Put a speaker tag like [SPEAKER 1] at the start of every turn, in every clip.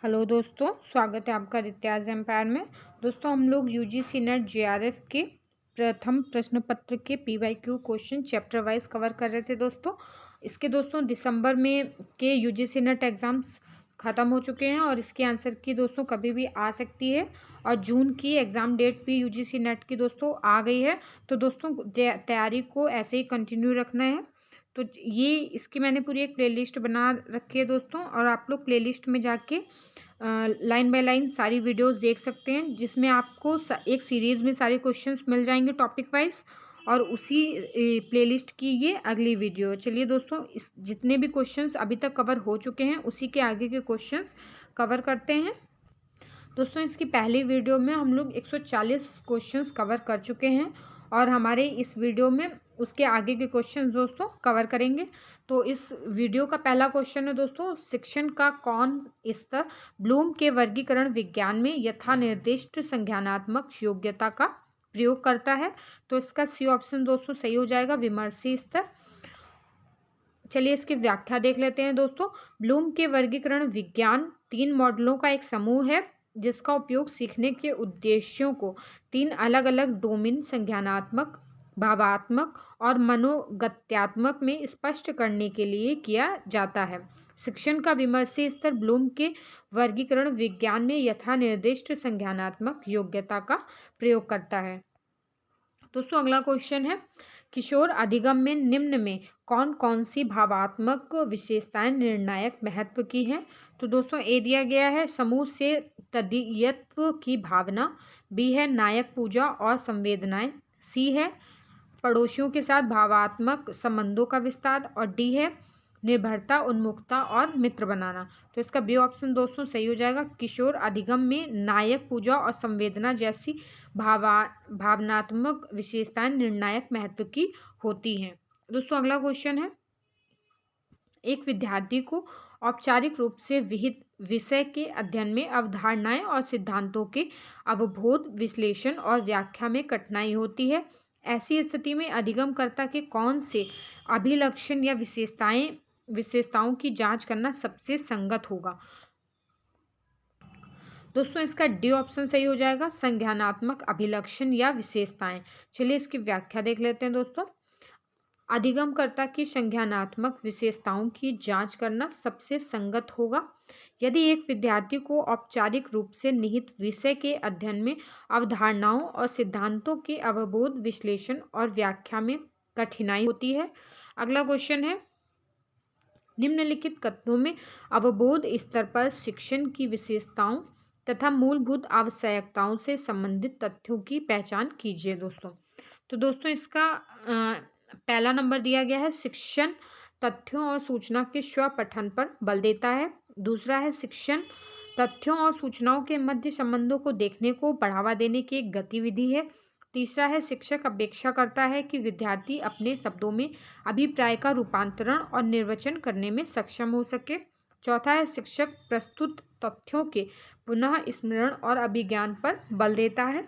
[SPEAKER 1] Hello दोस्तों, स्वागत है आपका रित्याज एम्पायर में। दोस्तों हम लोग यूजीसी नेट जेआरएफ के प्रथम प्रश्न पत्र के PYQ question chapter wise cover कर रहे थे। दोस्तों दिसंबर में के यूजीसी नेट एग्ज़ाम्स ख़त्म हो चुके हैं और इसके आंसर की दोस्तों कभी भी आ सकती है। और जून की एग्ज़ाम डेट भी यूजीसी नेट की दोस्तों आ गई है। तो दोस्तों तैयारी को ऐसे ही कंटिन्यू रखना है। तो ये इसकी मैंने पूरी एक प्लेलिस्ट बना रखी है दोस्तों, और आप लोग प्लेलिस्ट में जाके लाइन बाय लाइन सारी वीडियोस देख सकते हैं, जिसमें आपको एक सीरीज़ में सारे क्वेश्चंस मिल जाएंगे टॉपिक वाइज। और उसी प्लेलिस्ट की ये अगली वीडियो है। चलिए दोस्तों, इस जितने भी क्वेश्चंस अभी तक कवर हो चुके हैं उसी के आगे के क्वेश्चंस कवर करते हैं। दोस्तों इसकी पहली वीडियो में हम लोग 140 क्वेश्चंस कवर कर चुके हैं, और हमारे इस वीडियो में उसके आगे के क्वेश्चंस दोस्तों कवर करेंगे। तो इस वीडियो का पहला क्वेश्चन है दोस्तों, शिक्षण का कौन स्तर ब्लूम के वर्गीकरण विज्ञान में यथा निर्दिष्ट संज्ञानात्मक योग्यता का प्रयोग करता है? तो इसका सी ऑप्शन दोस्तों सही हो जाएगा, विमर्शी स्तर। चलिए इसकी व्याख्या देख लेते हैं दोस्तों। ब्लूम के वर्गीकरण विज्ञान 3 मॉडलों का एक समूह है, जिसका उपयोग सीखने के उद्देश्यों को 3 अलग अलग डोमेन संज्ञानात्मक, भावात्मक और मनोगत्यात्मक में स्पष्ट करने के लिए किया जाता है। शिक्षण का विमर्शी स्तर ब्लूम के वर्गीकरण विज्ञान में यथा निर्दिष्ट संज्ञानात्मक योग्यता का प्रयोग करता है। दोस्तों अगला क्वेश्चन है, किशोर अधिगम में निम्न में कौन कौन सी भावात्मक विशेषताएं निर्णायक महत्व की हैं? तो दोस्तों ए दिया गया है समूह से तदीयत्व की भावना, बी है नायक पूजा और संवेदनाएं, सी है पड़ोसियों के साथ भावात्मक संबंधों का विस्तार, और डी है निर्भरता, उन्मुखता और मित्र बनाना। तो इसका बी ऑप्शन दोस्तों सही हो जाएगा। किशोर अधिगम में नायक पूजा और संवेदना जैसी भावनात्मक विशेषताएं निर्णायक महत्व की होती हैं। दोस्तों अगला क्वेश्चन है, एक विद्यार्थी को औपचारिक रूप से विहित विषय के अध्ययन में अवधारणाएं और सिद्धांतों के अवबोध, विश्लेषण और व्याख्या में कठिनाई होती है। ऐसी स्थिति में अधिगमकर्ता के कौन से अभिलक्षण या विशेषताओं की जांच करना सबसे संगत होगा? दोस्तों इसका डी ऑप्शन सही हो जाएगा, संज्ञानात्मक अभिलक्षण या विशेषताएं। चलिए इसकी व्याख्या देख लेते हैं दोस्तों। अधिगमकर्ता की संज्ञानात्मक विशेषताओं की जांच करना सबसे संगत होगा यदि एक विद्यार्थी को औपचारिक रूप से निहित विषय के अध्ययन में अवधारणाओं और सिद्धांतों के अवबोध, विश्लेषण और व्याख्या में कठिनाई होती है। अगला क्वेश्चन है, निम्नलिखित कथनों में अवबोध स्तर पर शिक्षण की विशेषताओं तथा मूलभूत आवश्यकताओं से संबंधित तथ्यों की पहचान कीजिए। तो दोस्तों इसका पहला नंबर दिया गया है, शिक्षण तथ्यों और सूचना के स्वपठन पर बल देता है। दूसरा है, शिक्षण तथ्यों और सूचनाओं के मध्य संबंधों को देखने को बढ़ावा देने की एक गतिविधि है। तीसरा है, शिक्षक अपेक्षा करता है कि विद्यार्थी अपने शब्दों में अभिप्राय का रूपांतरण और निर्वचन करने में सक्षम हो सके। चौथा है, शिक्षक प्रस्तुत तथ्यों के पुनः स्मरण और अभिज्ञान पर बल देता है।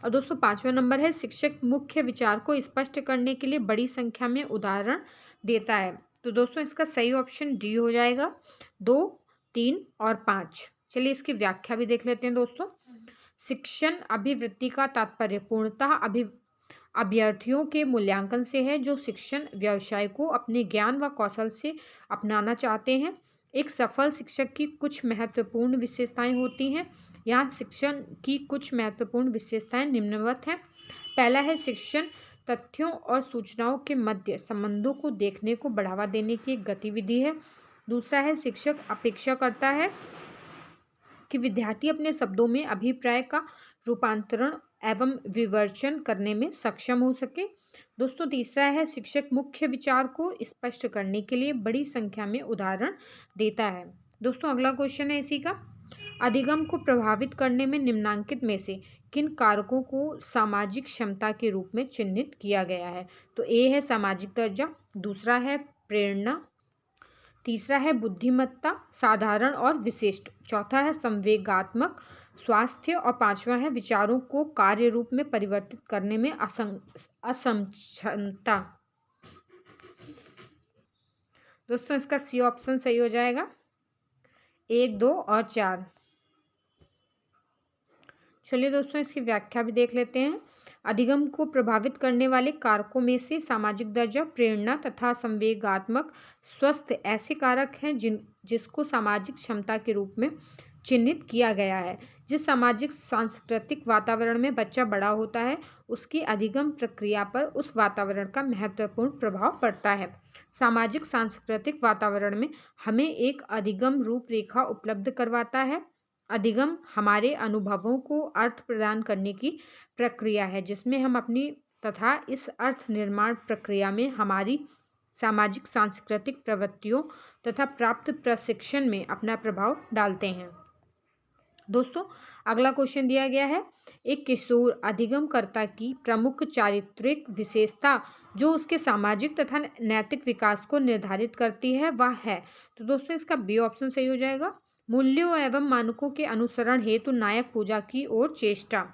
[SPEAKER 1] और दोस्तों पांचवा नंबर है, शिक्षक मुख्य विचार को स्पष्ट करने के लिए बड़ी संख्या में उदाहरण देता है। तो दोस्तों इसका सही ऑप्शन डी हो जाएगा, 2, 3 और 5। चलिए इसकी व्याख्या भी देख लेते हैं दोस्तों। शिक्षण अभिवृत्ति का तात्पर्य पूर्णतः अभ्यर्थियों के मूल्यांकन से है, जो शिक्षण व्यवसाय को अपने ज्ञान व कौशल से अपनाना चाहते हैं। एक सफल शिक्षक की कुछ महत्वपूर्ण विशेषताएं होती हैं। यहाँ शिक्षण की कुछ महत्वपूर्ण विशेषताएं निम्नवत हैं। पहला है, शिक्षण तथ्यों और सूचनाओं के मध्य संबंधों को देखने को बढ़ावा देने की एक गतिविधि है। दूसरा है, शिक्षक अपेक्षा करता है कि विद्यार्थी अपने शब्दों में अभिप्राय का रूपांतरण एवं विवर्चन करने में सक्षम हो सके। दोस्तों तीसरा है, शिक्षक मुख्य विचार को स्पष्ट करने के लिए बड़ी संख्या में उदाहरण देता है। दोस्तों अगला क्वेश्चन है इसी का, अधिगम को प्रभावित करने में निम्नांकित में से किन कारकों को सामाजिक क्षमता के रूप में चिन्हित किया गया है? तो ए है सामाजिक दर्जा, दूसरा है प्रेरणा, तीसरा है बुद्धिमत्ता, साधारण और विशिष्ट, चौथा है संवेगात्मक स्वास्थ्य, और पांचवा है विचारों को कार्य रूप में परिवर्तित करने में असक्षमता। दोस्तों इसका सी ऑप्शन सही हो जाएगा। 1, 2 और 4। चलिए दोस्तों इसकी व्याख्या भी देख लेते हैं। अधिगम को प्रभावित करने वाले कारकों में से सामाजिक दर्जा, प्रेरणा तथा संवेगात्मक स्वस्थ ऐसे कारक हैं जिसको सामाजिक क्षमता के रूप में चिन्हित किया गया है। जिस सामाजिक सांस्कृतिक वातावरण में बच्चा बड़ा होता है, उसकी अधिगम प्रक्रिया पर उस वातावरण का महत्वपूर्ण प्रभाव पड़ता है। सामाजिक सांस्कृतिक वातावरण में हमें एक अधिगम रूपरेखा उपलब्ध करवाता है। अधिगम हमारे अनुभवों को अर्थ प्रदान करने की प्रक्रिया है, जिसमें हम अपनी तथा इस अर्थ निर्माण प्रक्रिया में हमारी सामाजिक सांस्कृतिक प्रवृत्तियों तथा प्राप्त प्रशिक्षण में अपना प्रभाव डालते हैं। दोस्तों अगला क्वेश्चन दिया गया है, एक किशोर अधिगमकर्ता की प्रमुख चारित्रिक विशेषता जो उसके सामाजिक तथा नैतिक विकास को निर्धारित करती है वह है। तो दोस्तों इसका बी ऑप्शन सही हो जाएगा। मूल्यों एवं मानकों के अनुसरण हेतु नायक पूजा की ओर चेष्टा।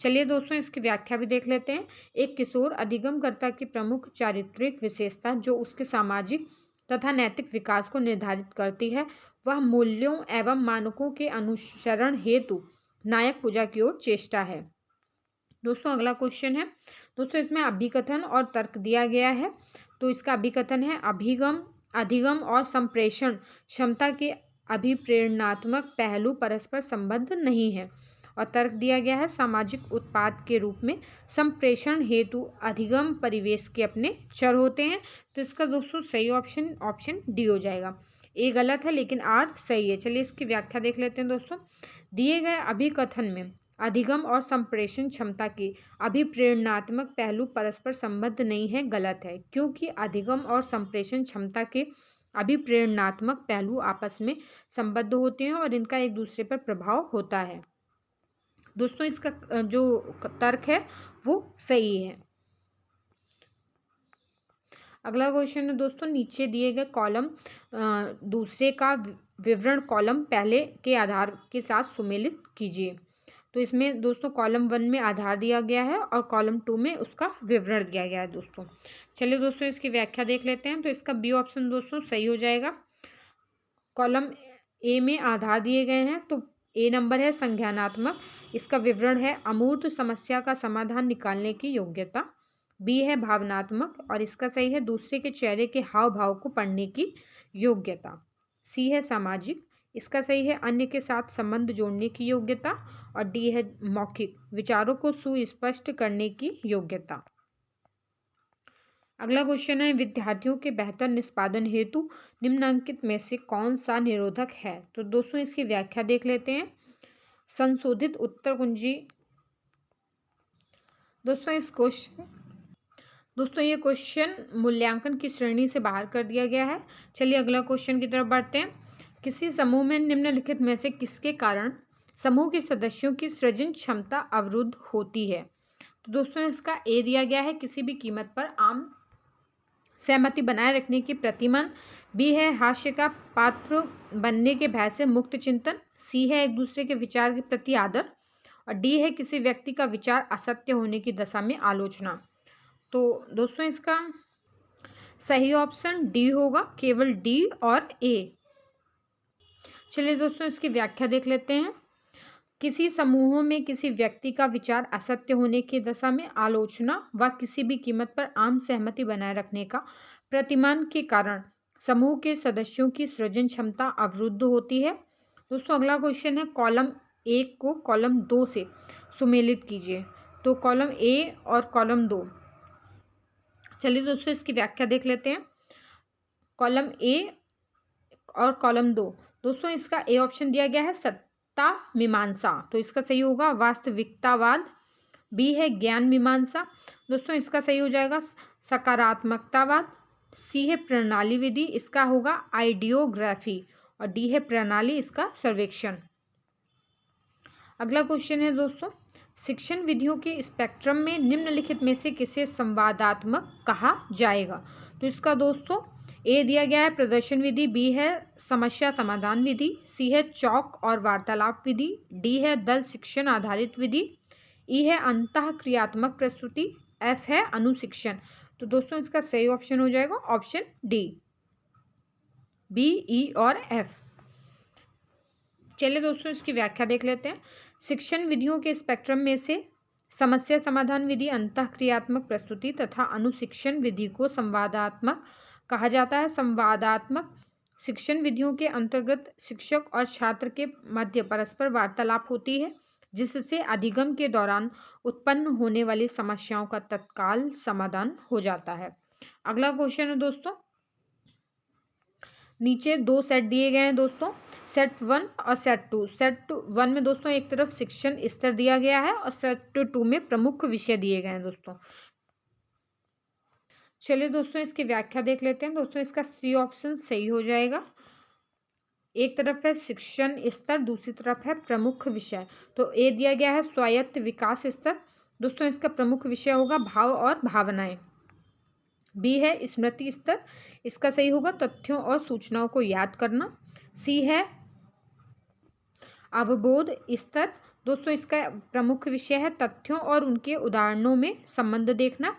[SPEAKER 1] चलिए दोस्तों इसकी व्याख्या भी देख लेते हैं। एक किशोर अधिगमकर्ता की प्रमुख चारित्रिक विशेषता जो उसके सामाजिक तथा नैतिक विकास को निर्धारित करती है वह मूल्यों एवं मानकों के अनुसरण हेतु नायक पूजा की ओर चेष्टा है। दोस्तों अगला क्वेश्चन है, दोस्तों इसमें अभिकथन और तर्क दिया गया है। तो इसका अभिकथन है, अधिगम और संप्रेषण क्षमता के अभिप्रेरणात्मक पहलू परस्पर संबद्ध नहीं है। और तर्क दिया गया है, सामाजिक उत्पाद के रूप में संप्रेषण हेतु अधिगम परिवेश के अपने चर होते हैं। तो इसका दोस्तों सही ऑप्शन डी हो जाएगा। ए गलत है लेकिन आर सही है। चलिए इसकी व्याख्या देख लेते हैं दोस्तों। दिए गए अभिकथन में अधिगम और संप्रेषण क्षमता के अभिप्रेरणात्मक पहलू परस्पर संबद्ध नहीं है, गलत है, क्योंकि अधिगम और संप्रेषण क्षमता के अभिप्रेरणात्मक पहलू आपस में संबद्ध होते हैं और इनका एक दूसरे पर प्रभाव होता है। दोस्तों इसका जो तर्क है वो सही है। अगला क्वेश्चन है दोस्तों, नीचे दिए गए कॉलम दूसरे का विवरण कॉलम पहले के आधार के साथ सुमेलित कीजिए। तो इसमें दोस्तों कॉलम 1 में आधार दिया गया है और कॉलम 2 में उसका विवरण दिया गया है दोस्तों। चलिए दोस्तों इसकी व्याख्या देख लेते हैं। तो इसका बी ऑप्शन दोस्तों सही हो जाएगा। कॉलम ए में आधार दिए गए हैं, तो ए नंबर है संज्ञानात्मक, इसका विवरण है अमूर्त समस्या का समाधान निकालने की योग्यता। बी है भावनात्मक और इसका सही है दूसरे के चेहरे के हाव भाव को पढ़ने की योग्यता। सी है सामाजिक, इसका सही है अन्य के साथ संबंध जोड़ने की योग्यता। और डी है मौखिक, विचारों को सुस्पष्ट करने की योग्यता। अगला क्वेश्चन है, विद्यार्थियों के बेहतर निष्पादन हेतु निम्नलिखित में से कौन सा निरोधक है। तो दोस्तों इसकी व्याख्या देख लेते हैं। संशोधित उत्तर कुंजी। दोस्तों ये क्वेश्चन मूल्यांकन की श्रेणी से बाहर कर दिया गया है। चलिए अगला क्वेश्चन की तरफ बढ़ते हैं। किसी समूह में निम्नलिखित में से किसके कारण समूह के सदस्यों की सृजन क्षमता अवरुद्ध होती है। तो दोस्तों इसका ए दिया गया है, किसी भी कीमत पर आम सहमति बनाए रखने की प्रतिमान। बी है हास्य का पात्र बनने के भय से मुक्त चिंतन। सी है एक दूसरे के विचार के प्रति आदर। और डी है किसी व्यक्ति का विचार असत्य होने की दशा में आलोचना। तो दोस्तों इसका सही ऑप्शन डी होगा, केवल डी और ए। चलिए दोस्तों इसकी व्याख्या देख लेते हैं। किसी समूहों में किसी व्यक्ति का विचार असत्य होने की दशा में आलोचना व किसी भी कीमत पर आम सहमति बनाए रखने का प्रतिमान के कारण समूह के सदस्यों की सृजन क्षमता अवरुद्ध होती है। दोस्तों अगला क्वेश्चन है, कॉलम 1 को कॉलम 2 से सुमेलित कीजिए। तो कॉलम ए और कॉलम 2। चलिए दोस्तों इसकी व्याख्या देख लेते हैं। कॉलम ए और कॉलम 2। दोस्तों इसका ए ऑप्शन दिया गया है सत्ता मीमांसा, तो इसका सही होगा वास्तविकतावाद। बी है ज्ञान मीमांसा, दोस्तों इसका सही हो जाएगा सकारात्मकतावाद। सी है प्रणाली विधि, इसका होगा आइडियोग्राफी। और डी है प्रणाली, इसका सर्वेक्षण। अगला क्वेश्चन है दोस्तों, शिक्षण विधियों के स्पेक्ट्रम में निम्नलिखित में से किसे संवादात्मक कहा जाएगा। तो इसका दोस्तों ए दिया गया है प्रदर्शन विधि। बी है समस्या समाधान विधि। सी है चौक और वार्तालाप विधि। डी है दल शिक्षण आधारित विधि। ई है अंतः क्रियात्मक प्रस्तुति। एफ है अनुशिक्षण। तो दोस्तों इसका सही ऑप्शन हो जाएगा ऑप्शन डी, बी, ई और एफ। चलिए दोस्तों इसकी व्याख्या देख लेते हैं। शिक्षण विधियों के स्पेक्ट्रम में से समस्या समाधान विधि, अंतःक्रियात्मक प्रस्तुति तथा अनुशिक्षण विधि को संवादात्मक कहा जाता है। संवादात्मक शिक्षण विधियों के अंतर्गत शिक्षक और छात्र के मध्य परस्पर वार्तालाप होती है, जिससे अधिगम के दौरान उत्पन्न होने वाली समस्याओं का तत्काल समाधान हो जाता है। अगला क्वेश्चन है दोस्तों, नीचे दो सेट दिए गए हैं दोस्तों, सेट 1 और सेट 2। सेट 1 में दोस्तों एक तरफ शिक्षण स्तर दिया गया है और सेट 2 में प्रमुख विषय दिए गए हैं दोस्तों। चलिए दोस्तों इसकी व्याख्या देख लेते हैं। दोस्तों इसका सी ऑप्शन सही हो जाएगा। एक तरफ है शिक्षण स्तर, दूसरी तरफ है प्रमुख विषय। तो ए दिया गया है स्वायत्त विकास स्तर, दोस्तों इसका प्रमुख विषय होगा भाव और भावनाएं। बी है स्मृति स्तर, इसका सही होगा तथ्यों और सूचनाओं को याद करना। सी है अवबोध स्तर, दोस्तों इसका प्रमुख विषय है तथ्यों और उनके उदाहरणों में संबंध देखना।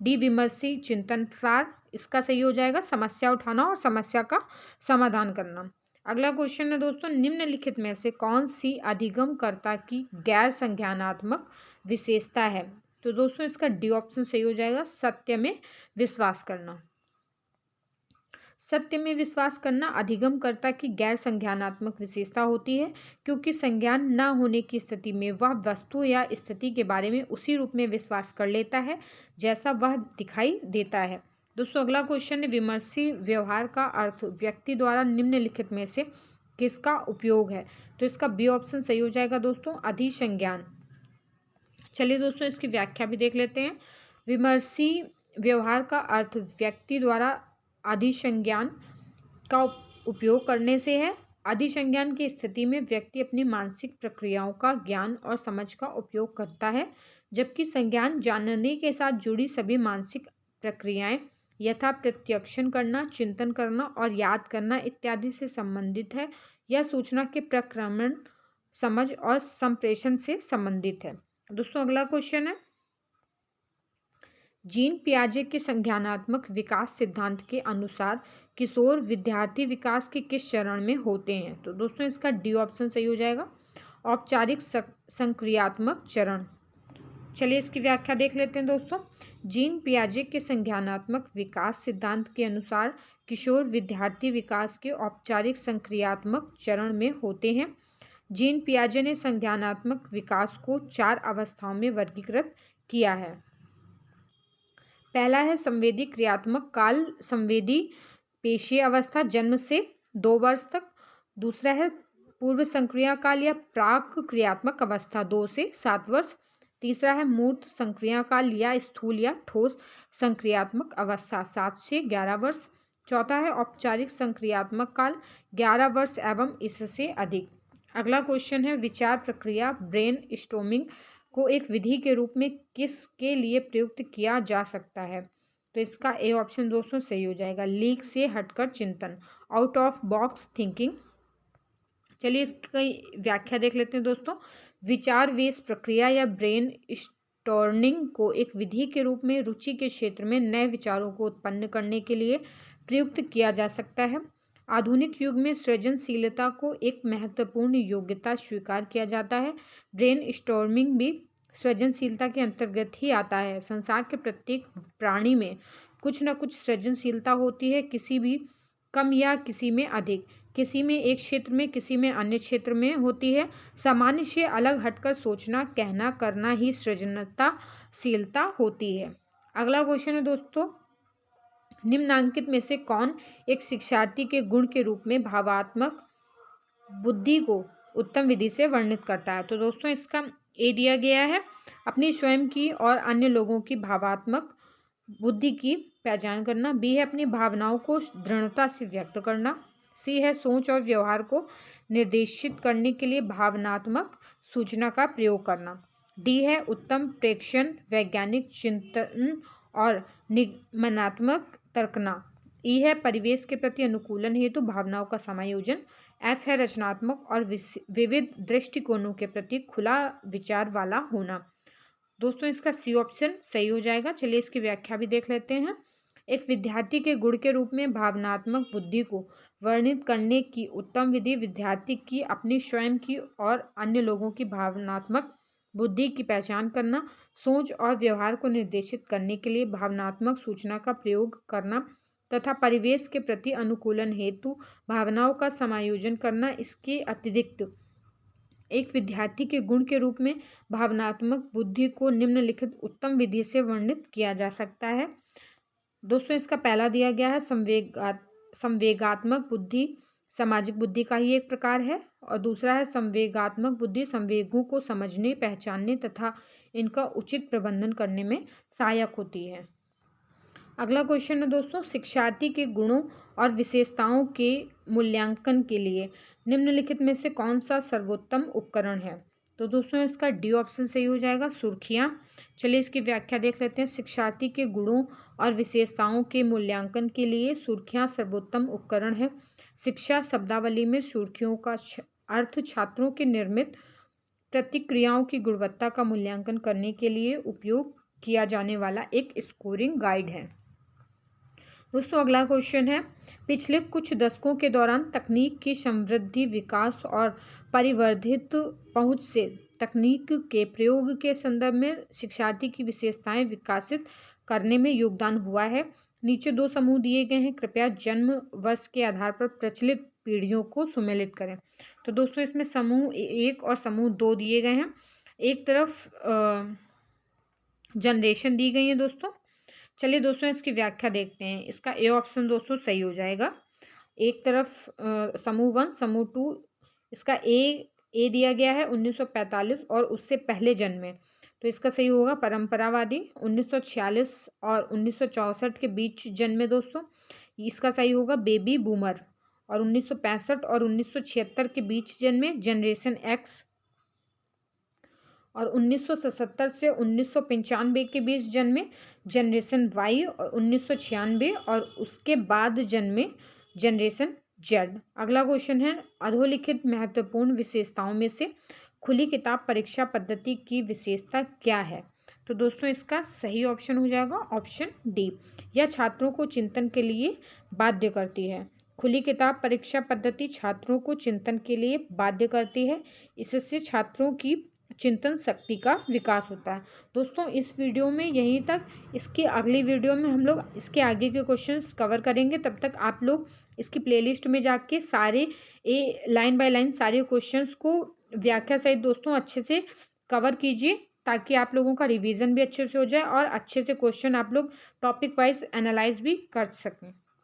[SPEAKER 1] डी विमर्शी चिंतन प्रार, इसका सही हो जाएगा समस्या उठाना और समस्या का समाधान करना। अगला क्वेश्चन है दोस्तों, निम्नलिखित में से कौन सी अधिगमकर्ता की गैर संज्ञानात्मक विशेषता है? तो दोस्तों इसका डी ऑप्शन सही हो जाएगा सत्य में विश्वास करना। सत्य में विश्वास करना अधिगमकर्ता की गैर संज्ञानात्मक विशेषता होती है, क्योंकि संज्ञान न होने की स्थिति में वह वस्तु या स्थिति के बारे में उसी रूप में विश्वास कर लेता है जैसा वह दिखाई देता है। दोस्तों अगला क्वेश्चन है, विमर्शी व्यवहार का अर्थ व्यक्ति द्वारा निम्नलिखित में से किसका उपयोग है? तो इसका बी ऑप्शन सही हो जाएगा दोस्तों अधिसंज्ञान। चलिए दोस्तों इसकी व्याख्या भी देख लेते हैं। विमर्शी व्यवहार का अर्थ व्यक्ति द्वारा अधिसंज्ञान का उपयोग करने से है। अधिसंज्ञान की स्थिति में व्यक्ति अपनी मानसिक प्रक्रियाओं का ज्ञान और समझ का उपयोग करता है, जबकि संज्ञान जानने के साथ जुड़ी सभी मानसिक प्रक्रियाएं यथा प्रत्यक्षण करना, चिंतन करना और याद करना इत्यादि से संबंधित है। यह सूचना के प्रक्रमण, समझ और संप्रेषण से संबंधित है। दोस्तों अगला क्वेश्चन है, जीन पियाजे के संज्ञानात्मक विकास सिद्धांत के अनुसार किशोर विद्यार्थी विकास के किस चरण में होते हैं? तो दोस्तों इसका डी ऑप्शन सही हो जाएगा औपचारिक संक्रियात्मक चरण। चलिए इसकी व्याख्या देख लेते हैं दोस्तों। जीन पियाजे के संज्ञानात्मक विकास सिद्धांत के अनुसार किशोर विद्यार्थी विकास के औपचारिक संक्रियात्मक चरण में होते हैं। जीन पियाजे ने संज्ञानात्मक विकास को 4 अवस्थाओं में वर्गीकृत किया है। पहला है संवेदी क्रियात्मक काल, संवेदी पेशीय अवस्था जन्म से 2 वर्ष तक। दूसरा है पूर्व संक्रिया काल या प्राक क्रियात्मक अवस्था 2 से 7 वर्ष। तीसरा है मूर्त संक्रिया काल या स्थूल या ठोस संक्रियात्मक अवस्था 7 से 11 वर्ष। चौथा है औपचारिक संक्रियात्मक काल 11 वर्ष एवं इससे अधिक। अगला क्वेश्चन है, विचार प्रक्रिया ब्रेन स्टॉर्मिंग को एक विधि के रूप में किसके लिए प्रयुक्त किया जा सकता है? तो इसका ए ऑप्शन दोस्तों सही हो जाएगा लीक से हटकर चिंतन, आउट ऑफ बॉक्स थिंकिंग। चलिए इसकी व्याख्या देख लेते हैं दोस्तों। विचार वेश प्रक्रिया या ब्रेन स्टॉर्मिंग को एक विधि के रूप में रुचि के क्षेत्र में नए विचारों को उत्पन्न करने के लिए प्रयुक्त किया जा सकता है। आधुनिक युग में सृजनशीलता को एक महत्वपूर्ण योग्यता स्वीकार किया जाता है। ब्रेन स्टॉर्मिंग भी सृजनशीलता के अंतर्गत ही आता है। संसार के प्रत्येक प्राणी में कुछ न कुछ सृजनशीलता होती है, किसी भी कम या किसी में अधिक, किसी में एक क्षेत्र में, किसी में अन्य क्षेत्र में होती है। सामान्य से अलग हटकर सोचना, कहना, करना ही सृजनशीलता होती है। अगला क्वेश्चन है दोस्तों, निम्नांकित में से कौन एक शिक्षार्थी के गुण के रूप में भावात्मक बुद्धि को उत्तम विधि से वर्णित करता है? तो दोस्तों इसका ए दिया गया है अपनी स्वयं की और अन्य लोगों की भावात्मक बुद्धि की पहचान करना। बी है अपनी भावनाओं को दृढ़ता से व्यक्त करना। सी है सोच और व्यवहार को निर्देशित करने के लिए भावनात्मक सूचना का प्रयोग करना। डी है उत्तम प्रेक्षण, वैज्ञानिक चिंतन और निगमनात्मक तर्कना। ई है परिवेश के प्रति अनुकूलन हेतु भावनाओं का समायोजन। एफ है रचनात्मक और विविध दृष्टिकोणों के प्रति खुला विचार वाला होना। दोस्तों इसका सी ऑप्शन सही हो जाएगा। चलिए इसकी व्याख्या भी देख लेते हैं। एक विद्यार्थी के गुण के रूप में भावनात्मक बुद्धि को वर्णित करने की उत्तम विधि विद्यार्थी की अपनी स्वयं की और अन्य लोगों की भावनात्मक बुद्धि की पहचान करना, सोच और व्यवहार को निर्देशित करने के लिए भावनात्मक सूचना का प्रयोग करना तथा परिवेश के प्रति अनुकूलन हेतु भावनाओं का समायोजन करना। इसके अतिरिक्त एक विद्यार्थी के गुण के रूप में भावनात्मक बुद्धि को निम्नलिखित उत्तम विधि से वर्णित किया जा सकता है। दोस्तों इसका पहला दिया गया है संवेगात्मक बुद्धि सामाजिक बुद्धि का ही एक प्रकार है, और दूसरा है संवेगात्मक बुद्धि संवेगों को समझने, पहचानने तथा इनका उचित प्रबंधन करने में सहायक होती है। अगला क्वेश्चन है दोस्तों, शिक्षार्थी के गुणों और विशेषताओं के मूल्यांकन के लिए निम्नलिखित में से कौन सा सर्वोत्तम उपकरण है? तो दोस्तों इसका डी ऑप्शन सही हो जाएगा, सुर्खियाँ। चलिए इसकी व्याख्या देख लेते हैं। शिक्षार्थी के गुणों और विशेषताओं के मूल्यांकन के लिए सुर्खियाँ सर्वोत्तम उपकरण है। शिक्षा शब्दावली में सुर्खियों का अर्थ छात्रों के निर्मित प्रतिक्रियाओं की गुणवत्ता का मूल्यांकन करने के लिए उपयोग किया जाने वाला एक स्कोरिंग गाइड है। दोस्तों अगला क्वेश्चन है, पिछले कुछ दशकों के दौरान तकनीक की समृद्धि, विकास और परिवर्धित पहुंच से तकनीक के प्रयोग के संदर्भ में शिक्षार्थी की विशेषताएं विकसित करने में योगदान हुआ है। नीचे दो समूह दिए गए हैं, कृपया जन्म वर्ष के आधार पर प्रचलित पीढ़ियों को सुमेलित करें। तो दोस्तों इसमें समूह 1 और समूह 2 दिए गए हैं। एक तरफ जनरेशन दी गई है दोस्तों। चलिए दोस्तों इसकी व्याख्या देखते हैं। इसका ए ऑप्शन दोस्तों सही हो जाएगा। एक तरफ समूह 1 समूह 2, इसका ए दिया गया है 1945 और उससे पहले जन्मे, तो इसका सही होगा परंपरावादी। 1946 और 1964 के बीच जन्मे दोस्तों, इसका सही होगा बेबी बूमर। और 1965 और 1976 के बीच जन्मे जनरेशन एक्स। और 1977 से 1995 के बीच जन्मे जनरेशन वाई। और 1996 और उसके बाद जन्मे जनरेशन जेड। अगला क्वेश्चन है, अधोलिखित महत्वपूर्ण विशेषताओं में से खुली किताब परीक्षा पद्धति की विशेषता क्या है? तो दोस्तों इसका सही ऑप्शन हो जाएगा ऑप्शन डी, यह छात्रों को चिंतन के लिए बाध्य करती है। खुली किताब परीक्षा पद्धति छात्रों को चिंतन के लिए बाध्य करती है। इससे छात्रों की चिंतन शक्ति का विकास होता है। दोस्तों इस वीडियो में यहीं तक। इसकी अगली वीडियो में हम लोग इसके आगे के क्वेश्चंस कवर करेंगे। तब तक आप लोग इसकी प्लेलिस्ट में जाके सारे लाइन बाय लाइन सारे क्वेश्चंस को व्याख्या सहित दोस्तों अच्छे से कवर कीजिए, ताकि आप लोगों का रिवीजन भी अच्छे से हो जाए और अच्छे से क्वेश्चन आप लोग टॉपिक वाइज एनालाइज भी कर सकें।